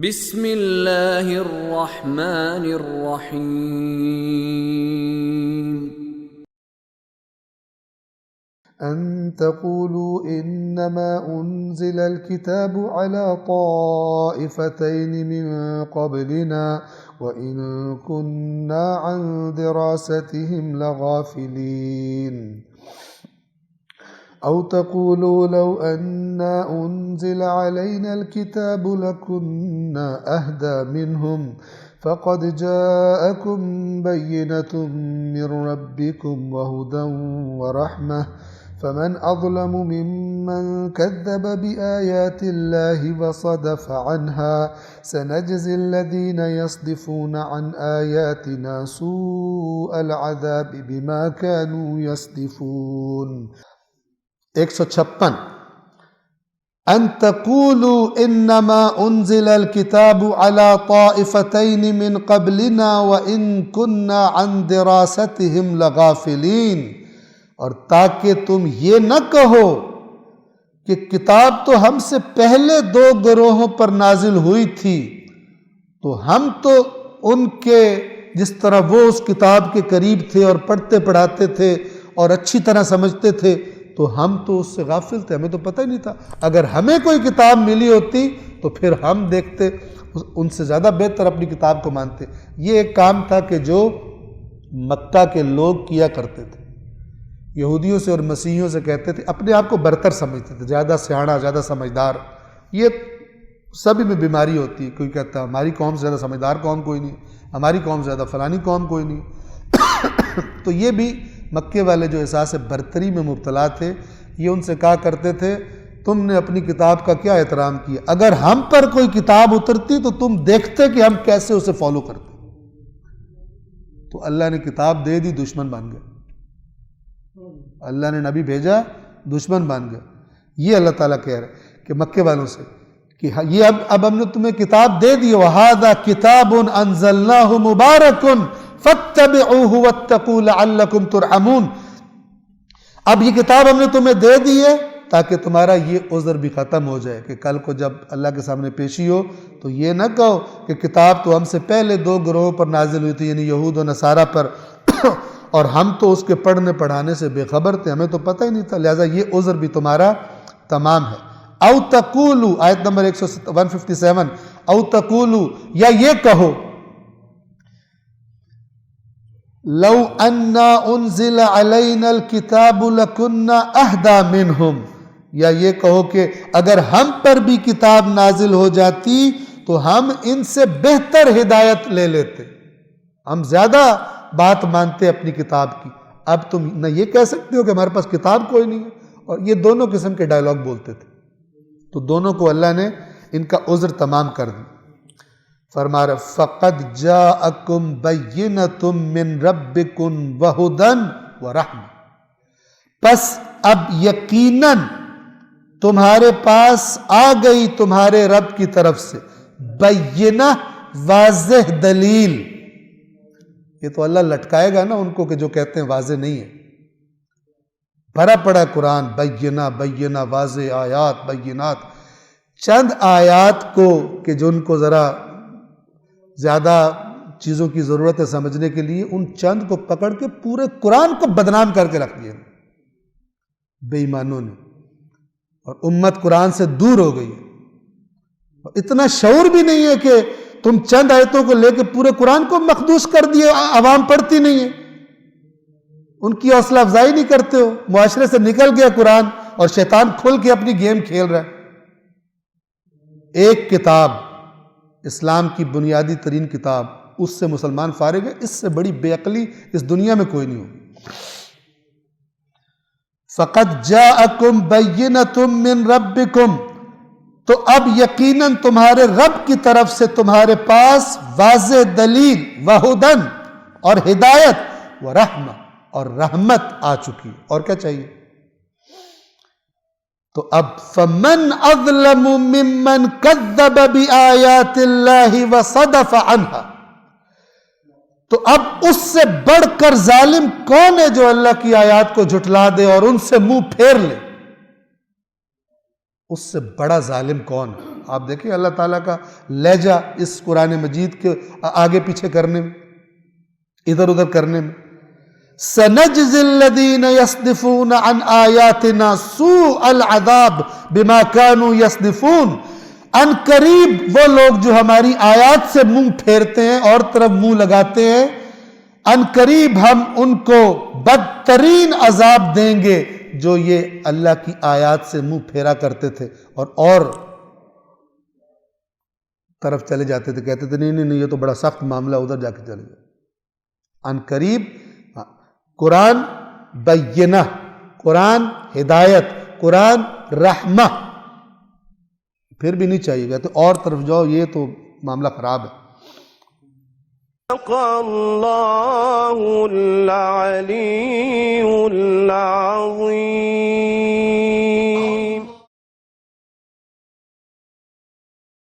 بسم اللہ الرحمن الرحیم أن تقولوا إنما أنزل الكتاب على طائفتين من قبلنا وإن كنا عن دراستهم لغافلين أو تقولوا لو أنا أنزل علينا الكتاب لكنا أهدى منهم فقد جاءكم بينة من ربكم وهدى ورحمة فمن أظلم ممن كذب بآيات الله وصدف عنها سنجزي الذين يصدفون عن آياتنا سوء العذاب بما كانوا يصدفون 156 ان تقولوا انما انزل الكتاب على طائفتين من قبلنا وان كنا عن دراستهم لغافلين، اور تاکہ تم یہ نہ کہو کہ کتاب تو ہم سے پہلے دو گروہوں پر نازل ہوئی تھی، تو ہم تو ان کے جس طرح وہ اس کتاب کے قریب تھے اور پڑھتے پڑھاتے تھے اور اچھی طرح سمجھتے تھے، تو ہم تو اس سے غافل تھے، ہمیں تو پتہ ہی نہیں تھا۔ اگر ہمیں کوئی کتاب ملی ہوتی تو پھر ہم دیکھتے ان سے زیادہ بہتر اپنی کتاب کو مانتے۔ یہ ایک کام تھا کہ جو مکہ کے لوگ کیا کرتے تھے، یہودیوں سے اور مسیحیوں سے کہتے تھے، اپنے آپ کو برتر سمجھتے تھے، زیادہ سیاںہ، زیادہ سمجھدار۔ یہ سبھی میں بیماری ہوتی ہے، کوئی کہتا ہے ہماری قوم سے زیادہ سمجھدار قوم کوئی نہیں، ہماری قوم سے زیادہ فلانی قوم کوئی نہیں۔ تو یہ بھی مکے والے جو احساس برتری میں مبتلا تھے، یہ ان سے کہا کرتے تھے تم نے اپنی کتاب کا کیا احترام کیا، اگر ہم پر کوئی کتاب اترتی تو تم دیکھتے کہ ہم کیسے اسے فالو کرتے۔ تو اللہ نے کتاب دے دی، دشمن بن گئے۔ اللہ نے نبی بھیجا، دشمن بن گئے۔ یہ اللہ تعالیٰ کہہ رہے کہ مکے والوں سے کہ یہ اب ہم نے تمہیں کتاب دے دی، وَهَذَا كِتَابٌ أَنزَلْنَاهُ مُبَارَكٌ فَاتَّبِعُوهُ وَاتَّقُوا لَعَلَّكُمْ تُرْحَمُونَ۔ اب یہ کتاب ہم نے تمہیں دے دی ہے تاکہ تمہارا یہ عذر بھی ختم ہو جائے کہ کل کو جب اللہ کے سامنے پیشی ہو تو یہ نہ کہو کہ کتاب تو ہم سے پہلے دو گروہوں پر نازل ہوئی تھی، یعنی یہود و نصارہ پر، اور ہم تو اس کے پڑھنے پڑھانے سے بے خبر تھے، ہمیں تو پتہ ہی نہیں تھا، لہٰذا یہ عذر بھی تمہارا تمام ہے۔ او تقولو، آیت نمبر 157، او تقولو، یا یہ کہو، لو انا انزل علینا الکتاب لکنا اہدی منہم، یا یہ کہو کہ اگر ہم پر بھی کتاب نازل ہو جاتی تو ہم ان سے بہتر ہدایت لے لیتے، ہم زیادہ بات مانتے اپنی کتاب کی۔ اب تم نہ یہ کہہ سکتے ہو کہ ہمارے پاس کتاب کوئی نہیں ہے، اور یہ دونوں قسم کے ڈائلاگ بولتے تھے۔ تو دونوں کو اللہ نے ان کا عذر تمام کر دی۔ فرما رہا فَقَدْ جَاءَكُمْ بَيِّنَةٌ مِّن رَبِّكُمْ وَهُدًى وَرَحْمَةٌ، پس اب یقیناً تمہارے پاس آ گئی تمہارے رب کی طرف سے بینہ، واضح دلیل۔ یہ تو اللہ لٹکائے گا نا ان کو کہ جو کہتے ہیں واضح نہیں ہے۔ بھرا پڑا قرآن بینہ بینہ، واضح آیات بینات۔ چند آیات کو کہ جو ان کو ذرا زیادہ چیزوں کی ضرورت ہے سمجھنے کے لیے، ان چند کو پکڑ کے پورے قرآن کو بدنام کر کے رکھ دیا بے ایمانوں نے، اور امت قرآن سے دور ہو گئی۔ اتنا شعور بھی نہیں ہے کہ تم چند آیتوں کو لے کے پورے قرآن کو مخدوش کر دیے، عوام پڑھتی نہیں ہے، ان کی حوصلہ افزائی نہیں کرتے ہو، معاشرے سے نکل گیا قرآن اور شیطان کھل کے اپنی گیم کھیل رہا ہے۔ ایک کتاب، اسلام کی بنیادی ترین کتاب، اس سے مسلمان فارغ ہے، اس سے بڑی بے عقلی اس دنیا میں کوئی نہیں ہوگی۔ فَقَدْ جَاءَكُمْ بَيِّنَةٌ مِّن رَبِّكُمْ، تو اب یقیناً تمہارے رب کی طرف سے تمہارے پاس واضح دلیل، وَہُدًى، اور ہدایت، وَرَحْمَةٌ، اور رحمت آ چکی۔ اور کیا چاہیے؟ تو اب فَمَنْ أَظْلَمُ مِمَّنْ كَذَّبَ بِآيَاتِ اللَّهِ وَصَدَفَ عَنْهَا، تو اب اس سے بڑھ کر ظالم کون ہے جو اللہ کی آیات کو جھٹلا دے اور ان سے منہ پھیر لے۔ اس سے بڑا ظالم کون ہے؟ آپ دیکھیں اللہ تعالیٰ کا لہجہ اس قرآن مجید کے آگے پیچھے کرنے میں، ادھر ادھر کرنے میں. سَنَجْزِي الَّذِينَ يَصْدِفُونَ عَنْ آيَاتِنَا سُوءَ الْعَذَابِ بِمَا كَانُوا يَصْدِفُونَ. ان قریب وہ لوگ جو ہماری آیات سے منہ پھیرتے ہیں اور طرف منہ لگاتے ہیں، ان قریب ہم ان کو بدترین عذاب دیں گے جو یہ اللہ کی آیات سے منہ پھیرا کرتے تھے اور طرف چلے جاتے تھے، کہتے تھے نہیں یہ تو بڑا سخت معاملہ، ادھر جا کے چلے گئے. ان قریب قرآن بینہ، قرآن ہدایت، قرآن رحمہ، پھر بھی نہیں چاہیے، کہتے اور طرف جاؤ، یہ تو معاملہ خراب ہے. اللہ العلی العظیم.